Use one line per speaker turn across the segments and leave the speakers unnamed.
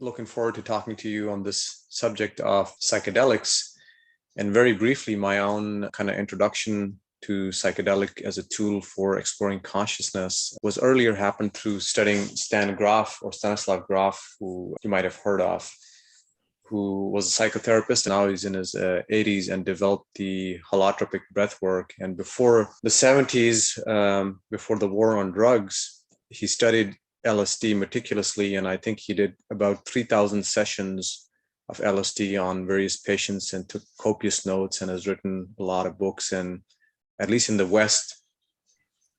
looking forward to talking to you on this subject of psychedelics. And very briefly, my own kind of introduction to psychedelic as a tool for exploring consciousness was earlier happened through studying Stanislav Grof, who you might have heard of, who was a psychotherapist. Now he's in his 80s and developed the holotropic breath work. And before the 70s, before the war on drugs, he studied LSD meticulously. And I think he did about 3,000 sessions of LSD on various patients and took copious notes and has written a lot of books. And at least in the West,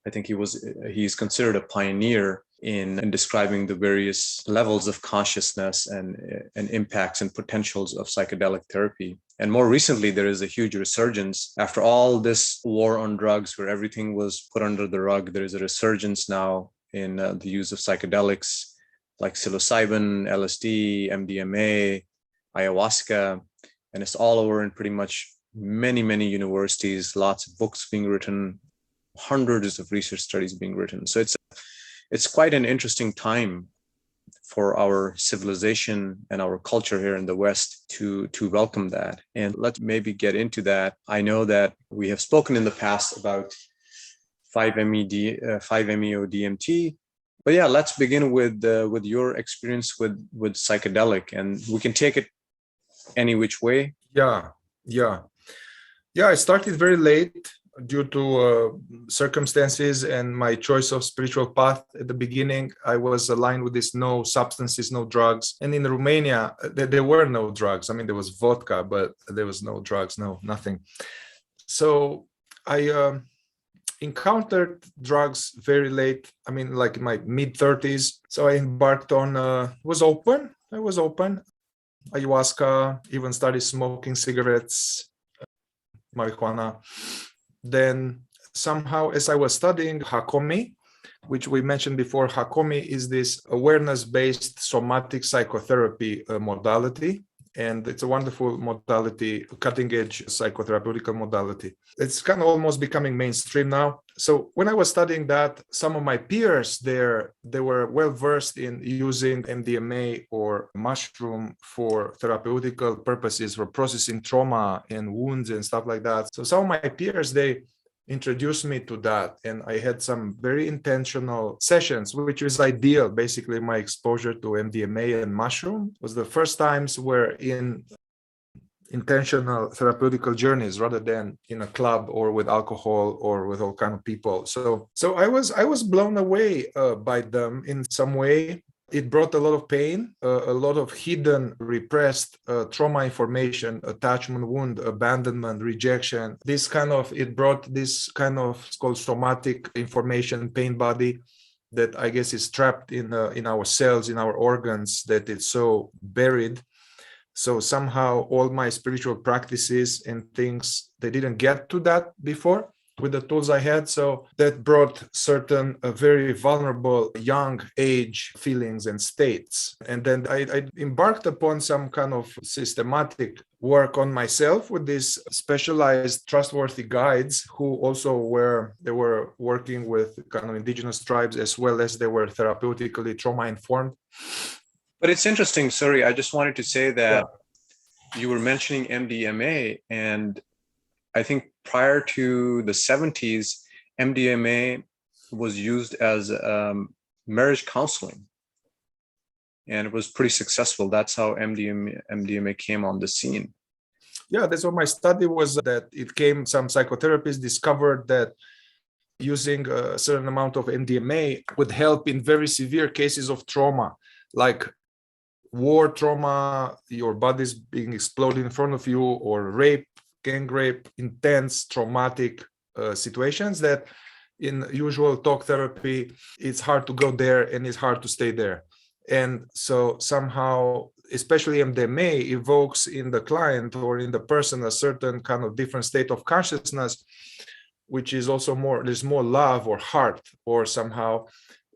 I think he's considered a pioneer in describing the various levels of consciousness and impacts and potentials of psychedelic therapy. And more recently, there is a huge resurgence. After all this war on drugs, where everything was put under the rug, there is a resurgence now in the use of psychedelics like psilocybin, LSD, MDMA, ayahuasca, and it's all over in pretty much many universities, lots of books being written, hundreds of research studies being written. So it's quite an interesting time for our civilization and our culture here in the West to welcome that. And let's maybe get into that. I know that we have spoken in the past about 5-MeO-DMT, but yeah, let's begin with your experience with psychedelic, and we can take it any which way.
Yeah, I started very late due to circumstances and my choice of spiritual path. At the beginning, I was aligned with this: no substances, no drugs. And in Romania, there were no drugs. I mean, there was vodka, but there was no drugs, nothing. So I encountered drugs very late. I mean, like in my mid-30s. So I embarked on, I was open. Ayahuasca, even started smoking cigarettes, marijuana. Then somehow, as I was studying Hakomi, which we mentioned before, Hakomi is this awareness-based somatic psychotherapy modality. And it's a wonderful modality, cutting-edge psychotherapeutic modality. It's kind of almost becoming mainstream now. So when I was studying that, some of my peers there, they were well-versed in using MDMA or mushroom for therapeutical purposes, for processing trauma and wounds and stuff like that. So some of my peers, they introduced me to that, and I had some very intentional sessions, which is ideal. Basically, my exposure to MDMA and mushroom was the first times were in intentional therapeutical journeys rather than in a club or with alcohol or with all kind of people. So I was blown away by them in some way. It brought a lot of pain, a lot of hidden, repressed trauma information, attachment, wound, abandonment, rejection. It brought this kind of, it's called somatic information, pain body, that I guess is trapped in our cells, in our organs, that it's so buried. So somehow all my spiritual practices and things, they didn't get to that before with the tools I had. So that brought certain very vulnerable young age feelings and states. And then I embarked upon some kind of systematic work on myself with these specialized trustworthy guides who also were working with kind of indigenous tribes, as well as they were therapeutically trauma informed.
But it's interesting, sorry, I just wanted to say that you were mentioning MDMA, and I think prior to the 70s, MDMA was used as marriage counseling, and it was pretty successful. That's how MDMA came on the scene.
Yeah, that's what my study was, that it came, some psychotherapists discovered that using a certain amount of MDMA would help in very severe cases of trauma, like war trauma, your body's being exploded in front of you, or rape, gang rape, intense traumatic situations that in usual talk therapy, it's hard to go there and it's hard to stay there. And so somehow, especially MDMA evokes in the client or in the person a certain kind of different state of consciousness, which is also there's more love or heart or somehow,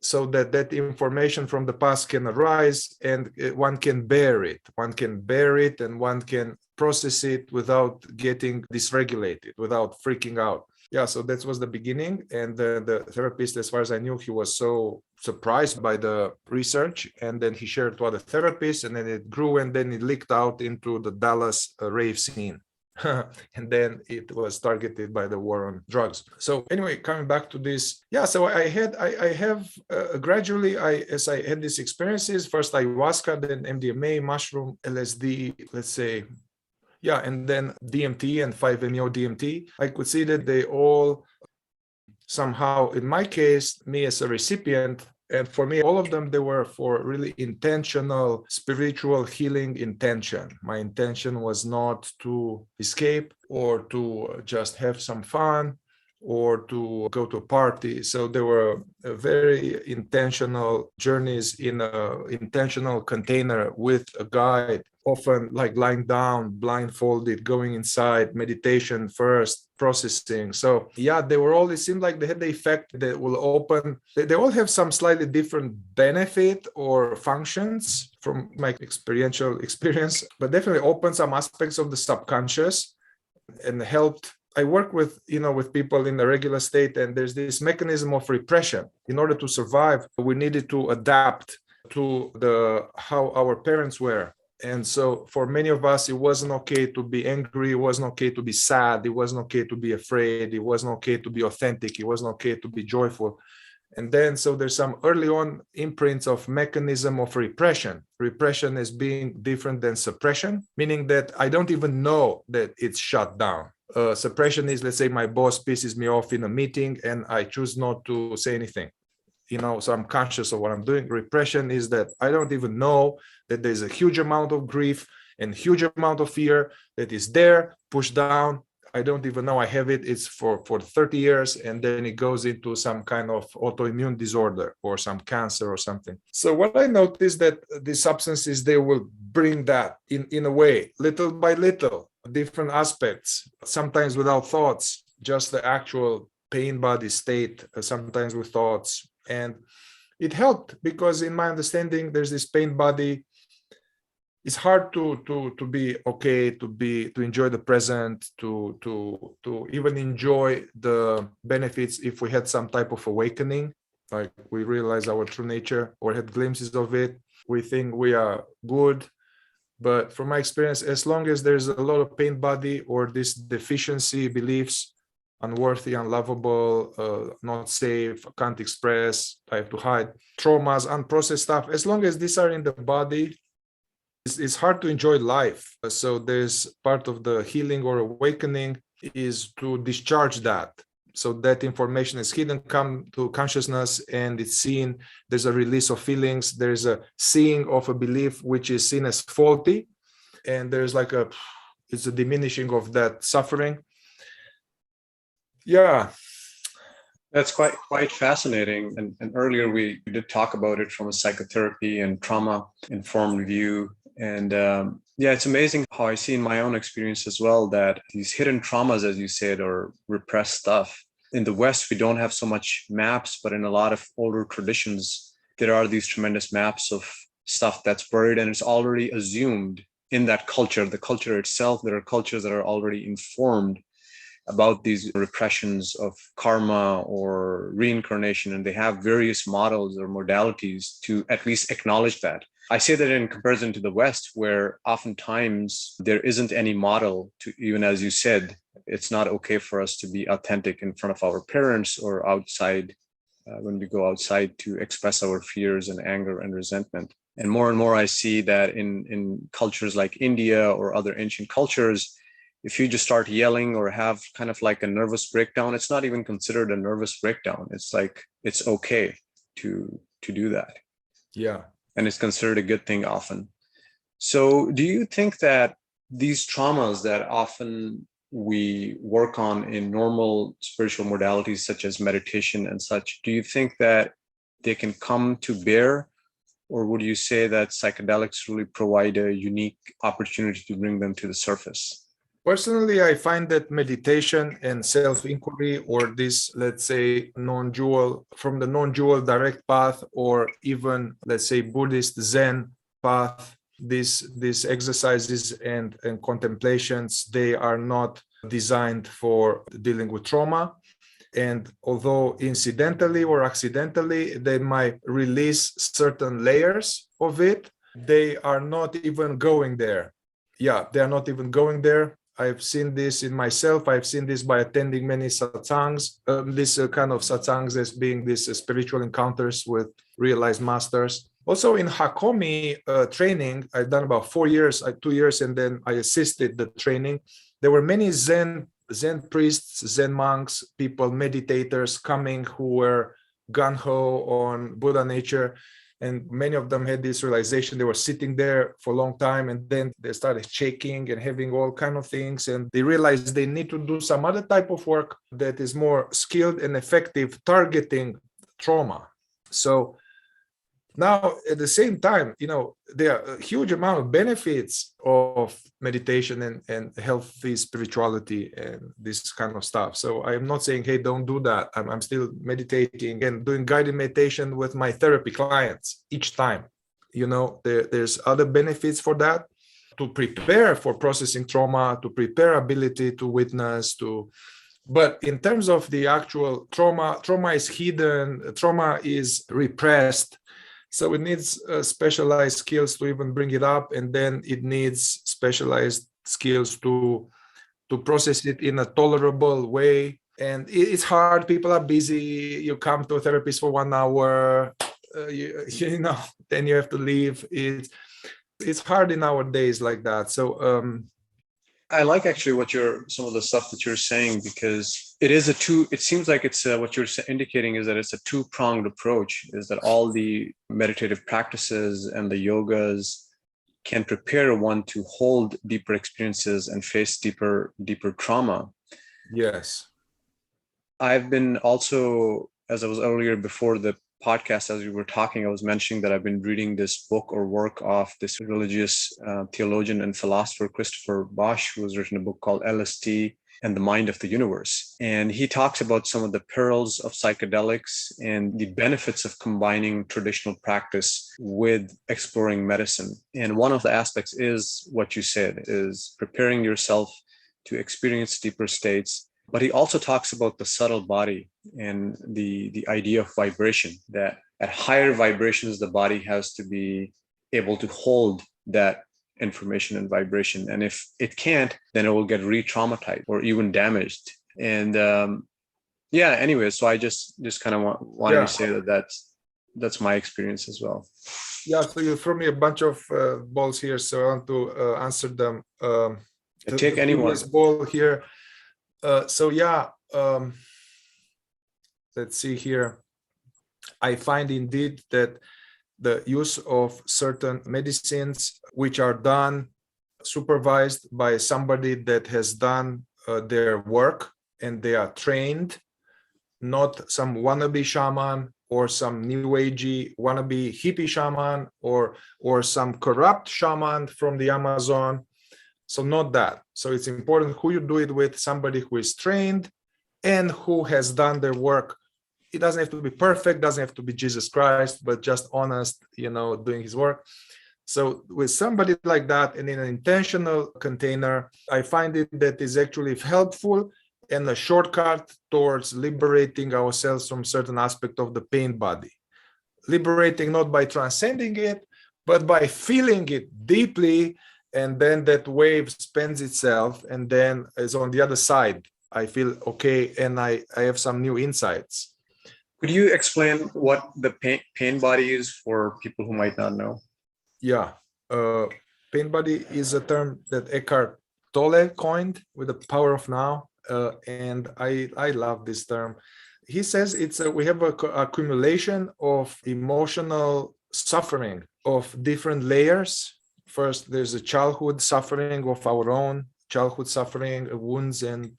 so that information from the past can arise and one can bear it. One can bear it and one can process it without getting dysregulated, without freaking out. Yeah, so that was the beginning. And the therapist, as far as I knew, he was so surprised by the research. And then he shared to other therapists, and then it grew, and then it leaked out into the Dallas rave scene. And then it was targeted by the war on drugs. So anyway, coming back to this, yeah, so I have gradually, as I had these experiences, first ayahuasca, then MDMA, mushroom, LSD, let's say, yeah, and then DMT and 5-MeO DMT, I could see that they all somehow, in my case, me as a recipient, and for me, all of them, they were for really intentional spiritual healing intention. My intention was not to escape or to just have some fun or to go to a party. So there were very intentional journeys in an intentional container with a guide, often like lying down, blindfolded, going inside, meditation first, processing. So yeah, they were all, it seemed like they had the effect that will open, they all have some slightly different benefit or functions from my experiential experience, but definitely opened some aspects of the subconscious and helped. I work with, with people in the regular state, and there's this mechanism of repression. In order to survive, we needed to adapt to how our parents were. And so for many of us, it wasn't okay to be angry. It wasn't okay to be sad. It wasn't okay to be afraid. It wasn't okay to be authentic. It wasn't okay to be joyful. And then, so there's some early on imprints of mechanism of repression. Repression is being different than suppression, meaning that I don't even know that it's shut down. Suppression is, let's say my boss pisses me off in a meeting and I choose not to say anything. So I'm conscious of what I'm doing. Repression is that I don't even know that there's a huge amount of grief and huge amount of fear that is there, pushed down. I don't even know I have it. It's for 30 years, and then it goes into some kind of autoimmune disorder or some cancer or something. So what I noticed that these substances, they will bring that in a way, little by little, different aspects, sometimes without thoughts, just the actual pain body state, sometimes with thoughts. And it helped because in my understanding, there's this pain body. It's hard to be okay, to enjoy the present, to even enjoy the benefits if we had some type of awakening, like we realize our true nature or had glimpses of it. We think we are good. But from my experience, as long as there's a lot of pain body or this deficiency beliefs, unworthy, unlovable, not safe, can't express, I have to hide, traumas, unprocessed stuff, as long as these are in the body, it's hard to enjoy life. So there's part of the healing or awakening is to discharge that. So that information is hidden, come to consciousness, and it's seen. There's a release of feelings. There's a seeing of a belief which is seen as faulty. And there's it's a diminishing of that suffering. Yeah.
That's quite fascinating. And earlier we did talk about it from a psychotherapy and trauma-informed view. And yeah, it's amazing how I see in my own experience as well that these hidden traumas, as you said, or repressed stuff. In the West, we don't have so much maps, but in a lot of older traditions, there are these tremendous maps of stuff that's buried, and it's already assumed in that culture, the culture itself. There are cultures that are already informed about these repressions of karma or reincarnation, and they have various models or modalities to at least acknowledge that. I say that in comparison to the West, where oftentimes there isn't any model to, even as you said, it's not okay for us to be authentic in front of our parents or outside when we go outside to express our fears and anger and resentment. And more I see that in cultures like India or other ancient cultures, if you just start yelling or have kind of like a nervous breakdown, it's not even considered a nervous breakdown. It's like, it's okay to do that.
Yeah.
And it's considered a good thing often. So do you think that these traumas that often we work on in normal spiritual modalities, such as meditation and such, do you think that they can come to bear? Or would you say that psychedelics really provide a unique opportunity to bring them to the surface?
Personally, I find that meditation and self-inquiry, or this, let's say, from the non-dual direct path, or even, let's say, Buddhist Zen path, these exercises and contemplations, they are not designed for dealing with trauma. And although incidentally or accidentally, they might release certain layers of it, they are not even going there. Yeah, they are not even going there. I've seen this in myself. I've seen this by attending many satsangs, this kind of satsangs as being these spiritual encounters with realized masters. Also in Hakomi training, I've done about 4 years, 2 years, and then I assisted the training. There were many Zen priests, Zen monks, people, meditators coming who were gung-ho on Buddha nature. And many of them had this realization. They were sitting there for a long time, and then they started shaking and having all kind of things. And they realized they need to do some other type of work that is more skilled and effective, targeting trauma. So now, at the same time, there are a huge amount of benefits of meditation and healthy spirituality and this kind of stuff. So I'm not saying, hey, don't do that. I'm still meditating and doing guided meditation with my therapy clients each time. There's other benefits for that, to prepare for processing trauma, to prepare ability to witness, but in terms of the actual trauma is hidden, trauma is repressed. So it needs specialized skills to even bring it up, and then it needs specialized skills to process it in a tolerable way. And it's hard. People are busy. You come to a therapist for 1 hour, then you have to leave. It's hard in our days like that. So
I like actually some of the stuff that you're saying, because it seems like it's what you're indicating is that it's a two-pronged approach, is that all the meditative practices and the yogas can prepare one to hold deeper experiences and face deeper trauma.
Yes.
I've been also, as I was earlier before the podcast, as we were talking, I was mentioning that I've been reading this book or work of this religious theologian and philosopher, Christopher Bosch, who has written a book called LSD and the Mind of the Universe. And he talks about some of the perils of psychedelics and the benefits of combining traditional practice with exploring medicine. And one of the aspects is what you said, is preparing yourself to experience deeper states. But he also talks about the subtle body and the idea of vibration, that at higher vibrations, the body has to be able to hold that information and vibration. And if it can't, then it will get re-traumatized or even damaged. And anyway, so I just kind of wanted to say that's my experience as well.
Yeah, so you threw me a bunch of balls here, so I want to answer them.
Take anyone.
Ball here. Let's see here. I find indeed that the use of certain medicines, which are done, supervised by somebody that has done their work and they are trained, not some wannabe shaman or some new agey wannabe hippie shaman or some corrupt shaman from the Amazon. So not that. So it's important who you do it with, somebody who is trained and who has done their work. It doesn't have to be perfect, doesn't have to be Jesus Christ, but just honest, doing his work. So with somebody like that and in an intentional container, I find it that is actually helpful and a shortcut towards liberating ourselves from certain aspect of the pain body. Liberating not by transcending it, but by feeling it deeply. And then that wave spends itself and then is on the other side. I feel okay and I have some new insights.
Could you explain what the pain body is for people who might not know?
Yeah. Pain body is a term that Eckhart Tolle coined with the power of now. And I love this term. He says we have an accumulation of emotional suffering of different layers. First, there's a childhood suffering of our own, childhood suffering, wounds and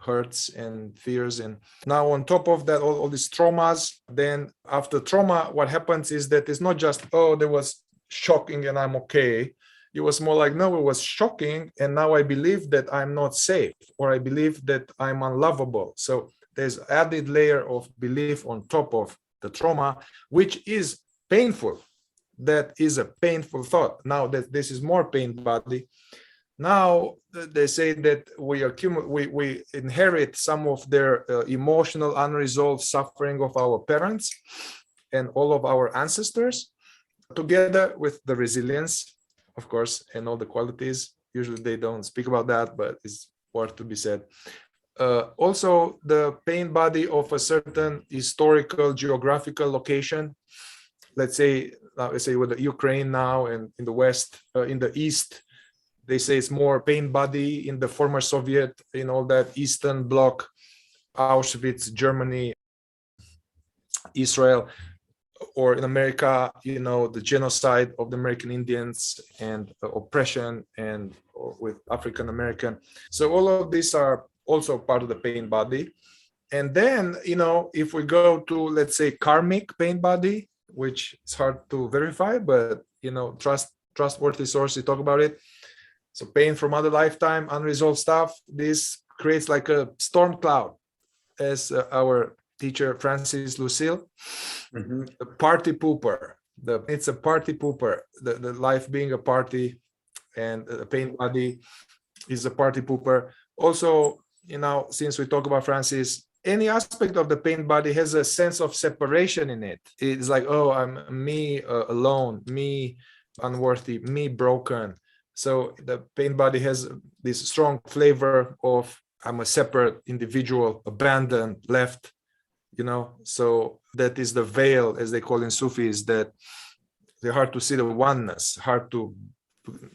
hurts and fears. And now on top of that, all these traumas, then after trauma, what happens is that it's not just, there was shocking and I'm okay. It was more like, no, it was shocking. And now I believe that I'm not safe, or I believe that I'm unlovable. So there's added layer of belief on top of the trauma, which is painful. That is a painful thought. Now that this is more pain body, Now they say that we inherit some of their emotional unresolved suffering of our parents and all of our ancestors, together with the resilience, of course, and all the qualities. Usually they don't speak about that, but it's worth to be said. Also, the pain body of a certain historical geographical location. Let's say with the Ukraine now, and in the West, in the East, they say it's more pain body in the former Soviet, in all that Eastern Bloc, Auschwitz, Germany, Israel, or in America, the genocide of the American Indians and oppression and with African American. So all of these are also part of the pain body. And then, if we go to, let's say, karmic pain body, which is hard to verify, but, trustworthy sources talk about it. So pain from other lifetime, unresolved stuff, this creates like a storm cloud, as our teacher Francis Lucille, the party pooper. It's a party pooper. The life being a party, and the pain body is a party pooper. Also, since we talk about Francis, any aspect of the pain body has a sense of separation in it. It's like, oh, I'm me alone, me unworthy, me broken. So the pain body has this strong flavor of I'm a separate individual, abandoned, left, so that is the veil, as they call in Sufis, that they're hard to see the oneness, hard to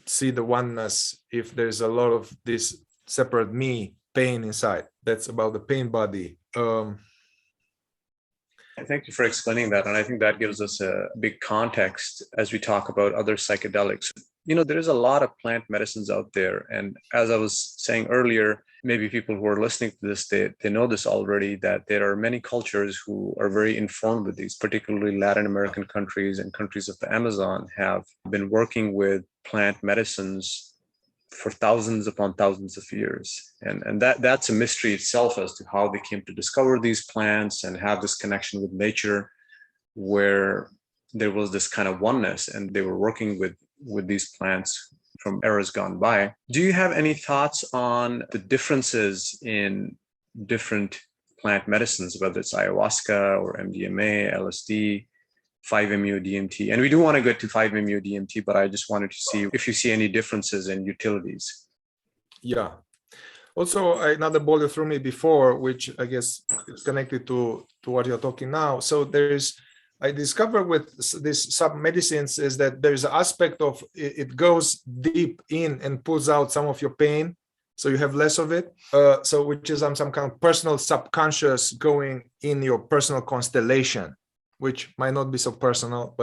see the oneness if there's a lot of this separate me pain inside. That's about the pain body.
Thank you for explaining that. And I think that gives us a big context as we talk about other psychedelics. There is a lot of plant medicines out there. And as I was saying earlier, maybe people who are listening to this, they know this already, that there are many cultures who are very informed with these, particularly Latin American countries and countries of the Amazon have been working with plant medicines for thousands upon thousands of years. And that's a mystery itself as to how they came to discover these plants and have this connection with nature, where there was this kind of oneness, and they were working with these plants from eras gone by. Do you have any thoughts on the differences in different plant medicines, whether it's ayahuasca or MDMA, LSD, 5-MeO-DMT? And we do want to get to 5-MeO-DMT, but I just wanted to see if you see any differences in utilities.
Yeah. Also, another boulder through me before, which I guess is connected to what you're talking now. So I discovered with these sub-medicines is that there's an aspect of it goes deep in and pulls out some of your pain, so you have less of it. So which is some kind of personal subconscious going in your personal constellation, which might not be so personal,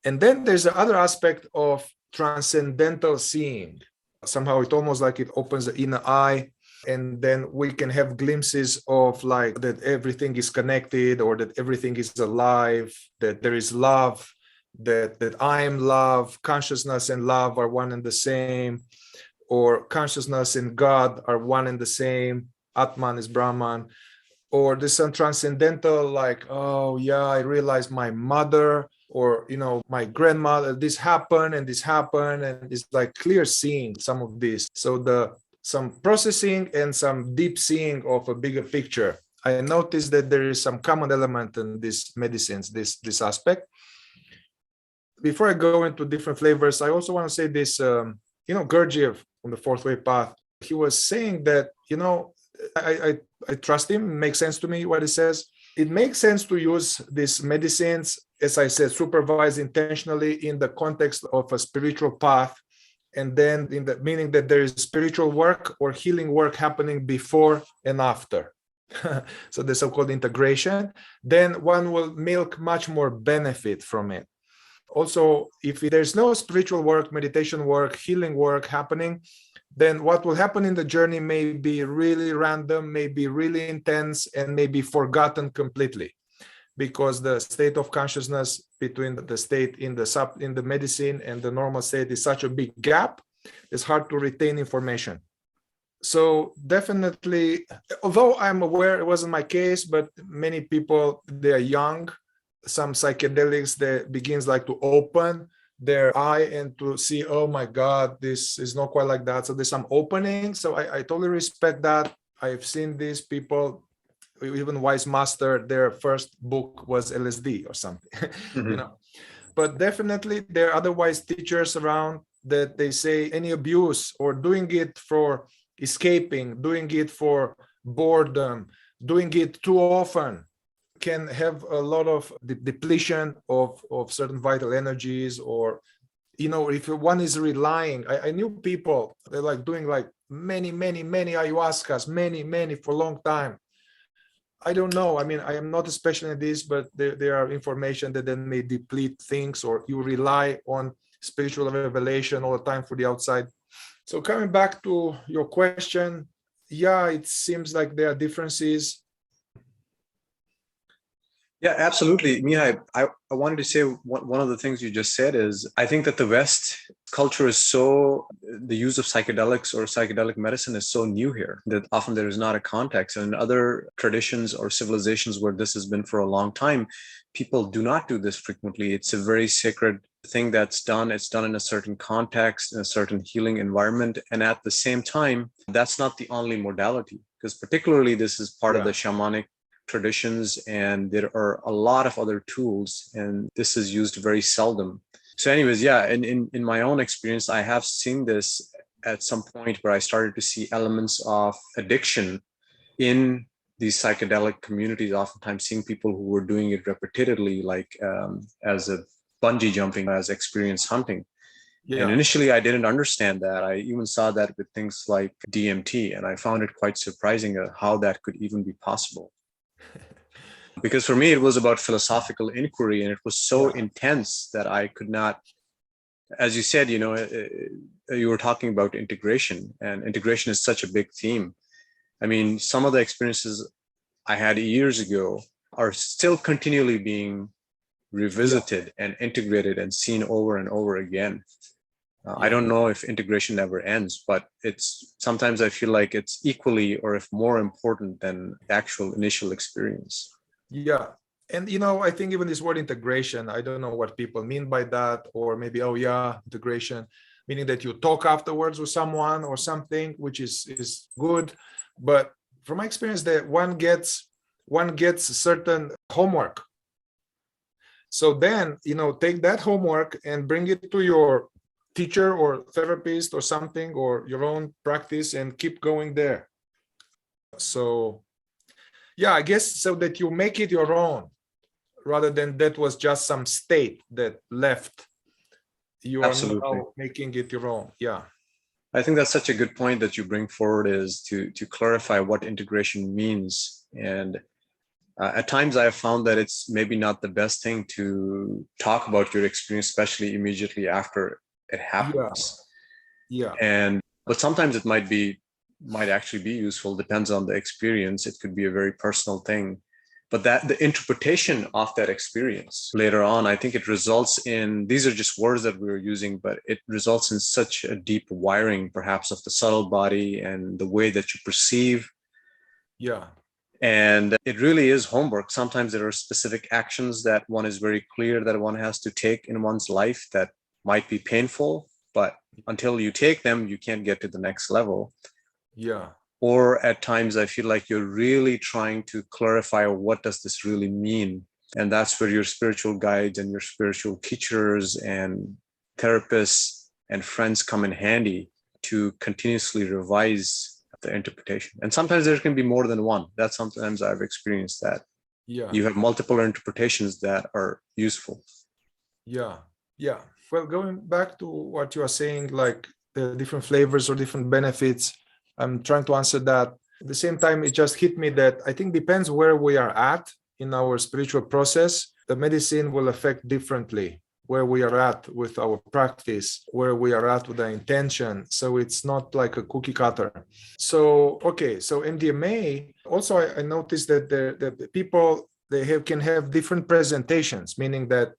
and then there's the other aspect of transcendental seeing. Somehow it almost like it opens the inner eye, and then we can have glimpses of like that everything is connected, or that everything is alive, that there is love, that I am love, consciousness and love are one and the same, or consciousness and God are one and the same, Atman is Brahman. Or there's some transcendental, like, oh yeah, I realized my mother, or my grandmother, this happened, and it's like clear seeing some of this. So some processing and some deep seeing of a bigger picture. I noticed that there is some common element in these medicines, this aspect. Before I go into different flavors, I also want to say this, Gurdjieff on the Fourth Way Path, he was saying that, I trust him, it makes sense to me what he says. It makes sense to use these medicines, as I said, supervised intentionally in the context of a spiritual path, and then in the meaning that there is spiritual work or healing work happening before and after. So the so-called integration, then one will milk much more benefit from it. Also, if there's no spiritual work, meditation work, healing work happening, then what will happen in the journey may be really random, may be really intense, and may be forgotten completely, because the state of consciousness between the state in the medicine and the normal state is such a big gap, it's hard to retain information. So definitely, although I'm aware it wasn't my case, but many people, they are young, some psychedelics that begins like to open their eye and to see, oh my God, this is not quite like that. So there's some opening. So I totally respect that. I've seen these people, even Wise Master, their first book was LSD or something, you know. But definitely there are otherwise teachers around that they say any abuse or doing it for escaping, doing it for boredom, doing it too often can have a lot of depletion of certain vital energies. Or, you know, if one is relying, I knew people, they're like doing like many ayahuascas, many for a long time. I don't know. I mean, I am not a specialist in this, but there are information that then may deplete things, or you rely on spiritual revelation all the time for the outside. So coming back to your question, yeah, it seems like there are differences.
Yeah, absolutely. Mihai, I wanted to say one of the things you just said is I think that the West culture is so, the use of psychedelics or psychedelic medicine is so new here that often there is not a context. And in other traditions or civilizations where this has been for a long time, people do not do this frequently. It's a very sacred thing that's done. It's done in a certain context, in a certain healing environment. And at the same time, that's not the only modality, because particularly this is part of the shamanic traditions, and there are a lot of other tools, and this is used very seldom. So anyways, yeah, in my own experience, I have seen this at some point where I started to see elements of addiction in these psychedelic communities, oftentimes seeing people who were doing it repetitively, like as a bungee jumping, as experience hunting. And initially I didn't understand that. I even saw that with things like DMT, and I found it quite surprising how that could even be possible. Because for me, it was about philosophical inquiry, and it was so intense that I could not, as you said, you know, you were talking about integration, and integration is such a big theme. I mean, some of the experiences I had years ago are still continually being revisited and integrated and seen over and over again. I don't know if integration never ends, but it's sometimes I feel like it's equally or if more important than the actual initial experience.
Yeah. And, you know, I think even this word integration, I don't know what people mean by that, or maybe, oh yeah, integration, meaning that you talk afterwards with someone or something, which is good. But from my experience, that one gets certain homework. So then, you know, take that homework and bring it to your teacher or therapist or something, or your own practice, and keep going there. So yeah, I guess so that you make it your own, rather than that was just some state that left. You are now making it your own. Yeah.
I think that's such a good point that you bring forward, is to clarify what integration means. And at times I have found that it's maybe not the best thing to talk about your experience, especially immediately after it happens. But sometimes it might actually be useful, depends on the experience. It could be a very personal thing, but that the interpretation of that experience later on, I think it results in, these are just words that we're using, but it results in such a deep wiring perhaps of the subtle body and the way that you perceive. And it really is homework. Sometimes there are specific actions that one is very clear that one has to take in one's life that might be painful, but until you take them, you can't get to the next level. Or at times I feel like you're really trying to clarify, what does this really mean? And that's where your spiritual guides and your spiritual teachers and therapists and friends come in handy to continuously revise the interpretation. And sometimes there can be more than one. That's sometimes I've experienced that. You have multiple interpretations that are useful.
Well, going back to what you are saying, like the different flavors or different benefits, I'm trying to answer that. At the same time, it just hit me that I think depends where we are at in our spiritual process. The medicine will affect differently where we are at with our practice, where we are at with the intention. So it's not like a cookie cutter. So, okay, so MDMA, also I noticed that the people, can have different presentations, meaning that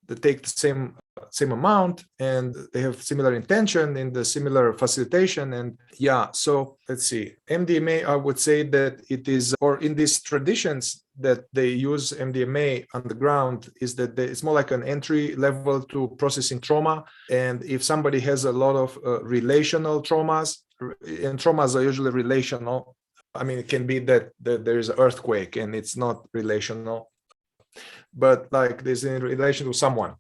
they take the same same amount, and they have similar intention in the similar facilitation. And yeah, so let's see, MDMA, I would say that it is, or in these traditions that they use MDMA on the ground, is that it's more like an entry level to processing trauma. And if somebody has a lot of relational traumas, and traumas are usually relational, I mean, it can be that there is an earthquake and it's not relational, but like there's in relation to someone.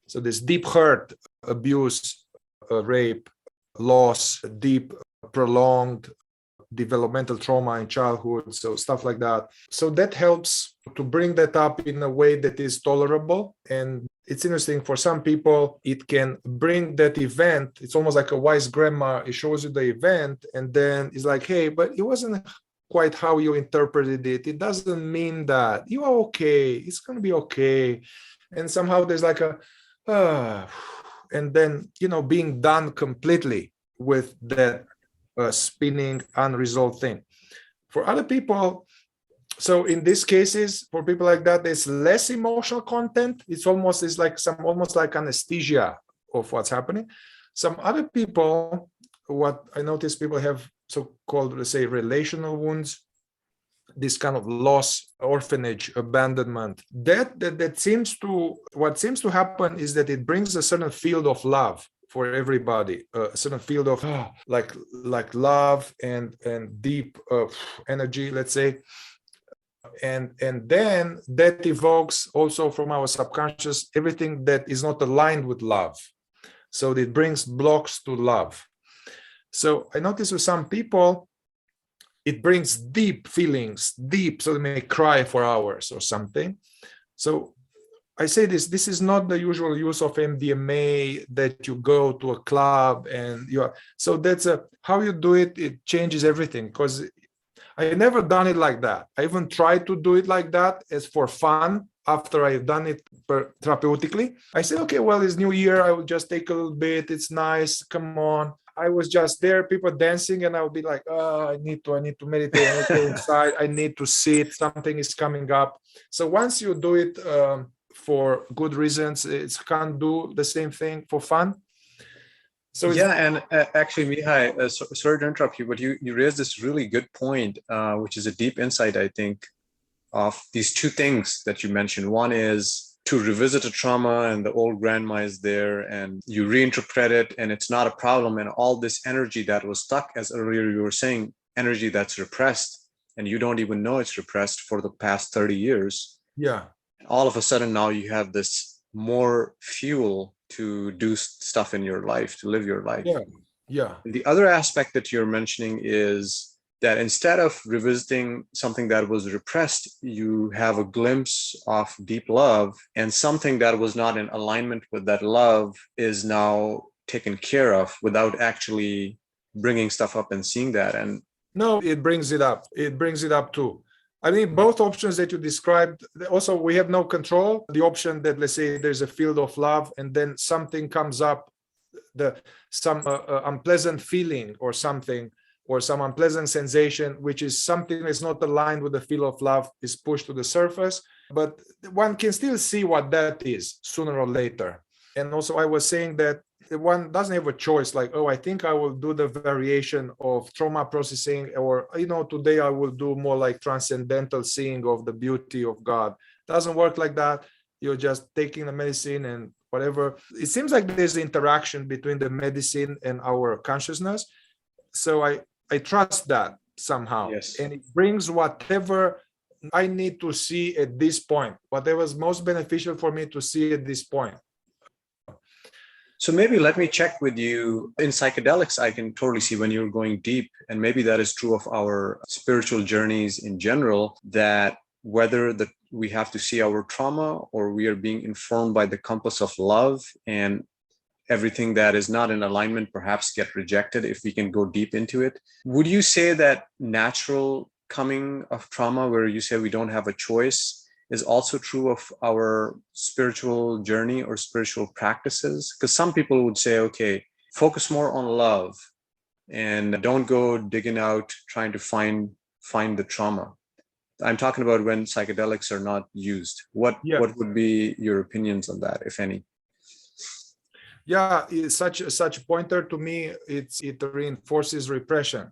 So this deep hurt, abuse, rape, loss, deep, prolonged developmental trauma in childhood, so stuff like that. So that helps to bring that up in a way that is tolerable. And it's interesting, for some people, it can bring that event. It's almost like a wise grandma. It shows you the event, and then it's like, hey, but it wasn't quite how you interpreted it. It doesn't mean that. You are okay. It's going to be okay. And somehow there's like a, and then, being done completely with that spinning unresolved thing. For other people, so in these cases, for people like that, there's less emotional content. It's almost like anesthesia of what's happening. Some other people, what I notice, people have so-called, let's say, relational wounds, this kind of loss, orphanage, abandonment. That seems to, what seems to happen is that it brings a certain field of love for everybody, a certain field of like love and deep energy, let's say. And then that evokes also from our subconscious everything that is not aligned with love. So it brings blocks to love. So I notice with some people, it brings deep feelings, so they may cry for hours or something. So I say this is not the usual use of MDMA that you go to a club and so that's how you do it. It changes everything, because I never done it like that. I even tried to do it like that as for fun. After I've done it therapeutically, I said, okay, well, it's New Year. I will just take a little bit. It's nice. Come on. I was just there, people dancing, and I would be like, oh, I need to meditate. I need to go inside. I need to sit. Something is coming up. So once you do it for good reasons, it can't do the same thing for fun. So
yeah, and actually, Mihai, sorry to interrupt you, but you raised this really good point, which is a deep insight, I think, of these two things that you mentioned. One is to revisit a trauma and the old grandma is there and you reinterpret it and it's not a problem, and all this energy that was stuck, as earlier you were saying, energy that's repressed and you don't even know it's repressed for the past 30 years.
Yeah.
All of a sudden now you have this more fuel to do stuff in your life, to live your life.
Yeah.
The other aspect that you're mentioning is that instead of revisiting something that was repressed, you have a glimpse of deep love, and something that was not in alignment with that love is now taken care of without actually bringing stuff up and seeing that. And
no, it brings it up. It brings it up too. I mean, both options that you described, also we have no control. The option that, let's say, there's a field of love and then something comes up, some unpleasant feeling or something, or some unpleasant sensation, which is something that's not aligned with the field of love, is pushed to the surface. But one can still see what that is sooner or later. And also I was saying that one doesn't have a choice, like, oh, I think I will do the variation of trauma processing, or, today I will do more like transcendental seeing of the beauty of God. Doesn't work like that. You're just taking the medicine and whatever. It seems like there's interaction between the medicine and our consciousness. So I trust that somehow.
yes.
And it brings whatever I need to see at this point, whatever is most beneficial for me to see at this point.
So maybe let me check with you. In psychedelics, I can totally see when you're going deep, and maybe that is true of our spiritual journeys in general, that whether we have to see our trauma or we are being informed by the compass of love, and everything that is not in alignment perhaps get rejected if we can go deep into it. Would you say that natural coming of trauma, where you say we don't have a choice, is also true of our spiritual journey or spiritual practices? Because some people would say, okay, focus more on love and don't go digging out trying to find the trauma. I'm talking about when psychedelics are not used. What would be your opinions on that, if any?
Yeah, it's such pointer to me. It reinforces repression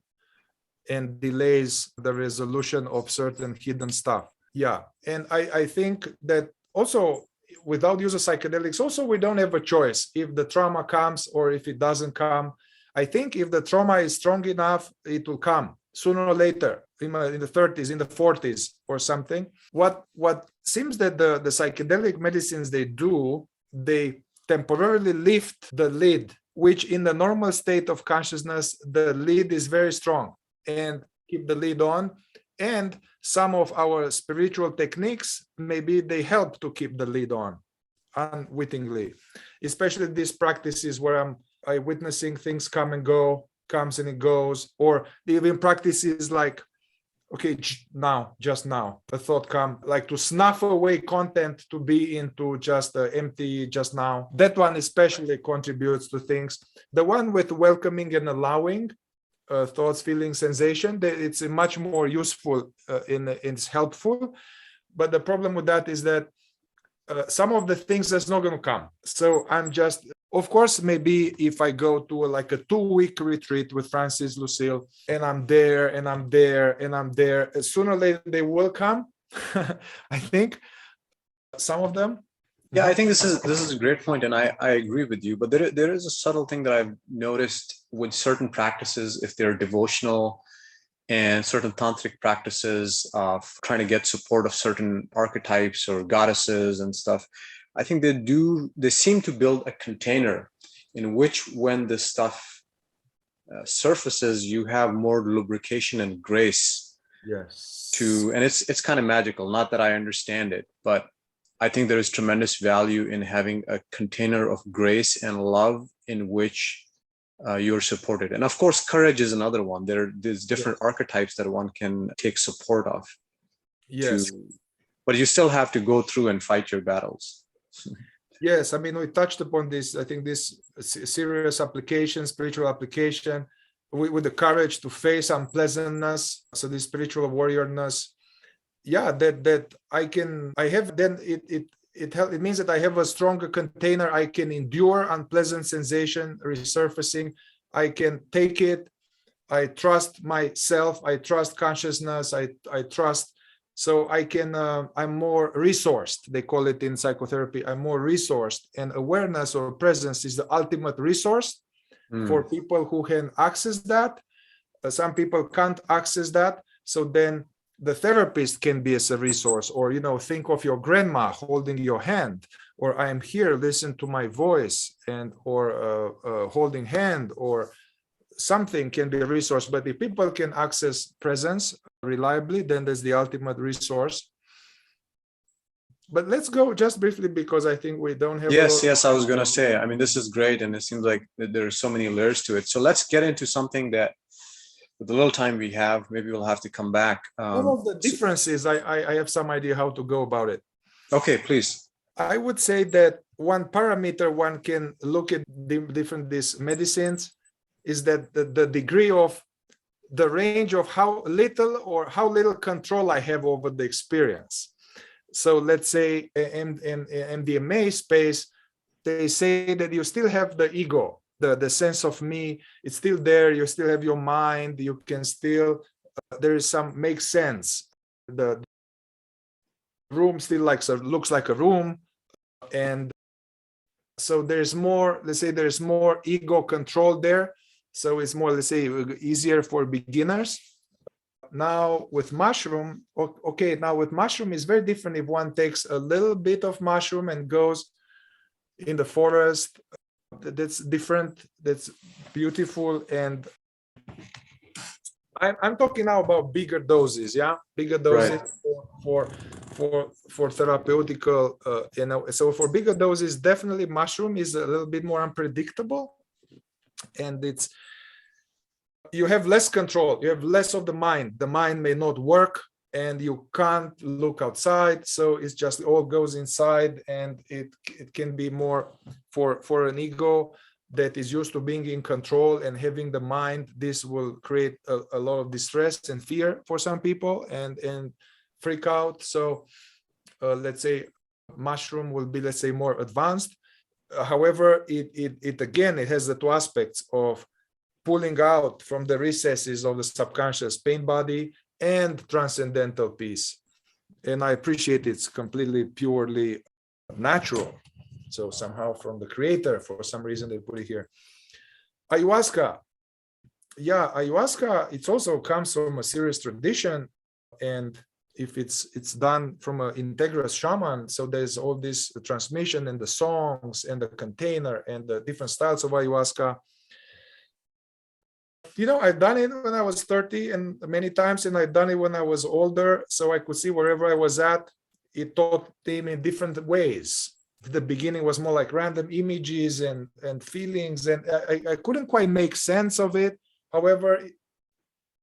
and delays the resolution of certain hidden stuff. Yeah, and I think that also without use of psychedelics, also we don't have a choice if the trauma comes or if it doesn't come. I think if the trauma is strong enough, it will come sooner or later, in the 30s, in the 40s or something. What seems that the psychedelic medicines they temporarily lift the lid, which in the normal state of consciousness, the lid is very strong, and keep the lid on. And some of our spiritual techniques, maybe they help to keep the lid on unwittingly, especially these practices where I witnessing things come and go, comes and it goes, or even practices like, okay, just now, a thought come, like to snuff away content to be into just empty just now. That one especially contributes to things. The one with welcoming and allowing thoughts, feelings, sensation, it's much more useful, it's helpful. But the problem with that is that some of the things that's not going to come. So I'm just, of course, maybe if I go to like a 2-week retreat with Francis Lucille and I'm there and I'm there and I'm there, sooner or later they will come. I think some of them.
Yeah, I think this is a great point, and I agree with you. But there is a subtle thing that I've noticed with certain practices, if they're devotional, and certain tantric practices of trying to get support of certain archetypes or goddesses and stuff. I think they seem to build a container in which, when this stuff surfaces, you have more lubrication and grace.
Yes.
And it's kind of magical. Not that I understand it, but I think there is tremendous value in having a container of grace and love in which you're supported. And of course, courage is another one. There's different archetypes that one can take support of.
Yes.
But you still have to go through and fight your battles.
Yes, I mean, we touched upon this. I think this serious application, spiritual application, with the courage to face unpleasantness. So this spiritual warriorness. Yeah, that I have, then it means that I have a stronger container. I can endure unpleasant sensation resurfacing. I can take it. I trust myself. I trust consciousness. I trust. So I can, I'm more resourced. They call it in psychotherapy, I'm more resourced. And awareness or presence is the ultimate resource for people who can access that. Some people can't access that. So then the therapist can be as a resource, or, think of your grandma holding your hand, or I'm here, listen to my voice, and or holding hand, or something can be a resource. But if people can access presence reliably, then that's the ultimate resource. But let's go just briefly, because I think we don't have.
Yes, I was going to say, I mean, this is great, and it seems like there are so many layers to it. So let's get into something that, with the little time we have, maybe we'll have to come back.
All of the differences, I have some idea how to go about it.
Okay, please.
I would say that one parameter one can look at these medicines is that the degree of the range of how little control I have over the experience. So let's say in MDMA space, they say that you still have the ego, the sense of me, it's still there. You still have your mind. You can still, there is some make sense. The room still looks like a room. And so there's more, let's say there's more ego control there. So it's more, let's say, easier for beginners. Now with mushroom, okay, now with mushroom is very different. If one takes a little bit of mushroom and goes in the forest, that's different, that's beautiful. And I'm talking now about bigger doses, bigger doses, right, for therapeutical, so for bigger doses, definitely mushroom is a little bit more unpredictable, and you have less control, you have less of the mind may not work, and you can't look outside, so it's just all goes inside, and it can be more for an ego that is used to being in control and having the mind. This will create a lot of distress and fear for some people, and freak out. So let's say mushroom will be, let's say, more advanced. However, it again, it has the two aspects of pulling out from the recesses of the subconscious pain body and transcendental peace. And I appreciate it's completely, purely natural. So somehow from the creator, for some reason they put it here. Ayahuasca. Yeah, ayahuasca, it also comes from a serious tradition. And if it's done from an integrous shaman, so there's all this transmission and the songs and the container and the different styles of ayahuasca. I've done it when I was 30 and many times, and I've done it when I was older, so I could see wherever I was at, it taught them in different ways. The beginning was more like random images and feelings, and I couldn't quite make sense of it. However,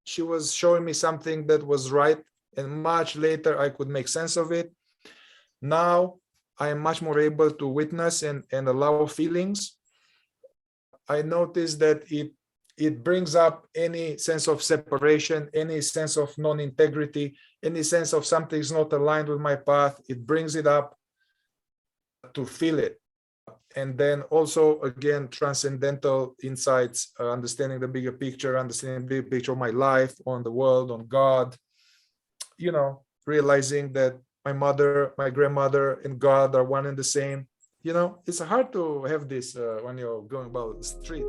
she was showing me something that was right, and much later I could make sense of it. Now I am much more able to witness and allow feelings. I noticed that it brings up any sense of separation, any sense of non-integrity, any sense of something's not aligned with my path. It brings it up to feel it. And then also, again, transcendental insights, understanding the bigger picture, understanding the bigger picture of my life, on the world, on God, realizing that my mother, my grandmother, and God are one and the same. It's hard to have this when you're going about the street,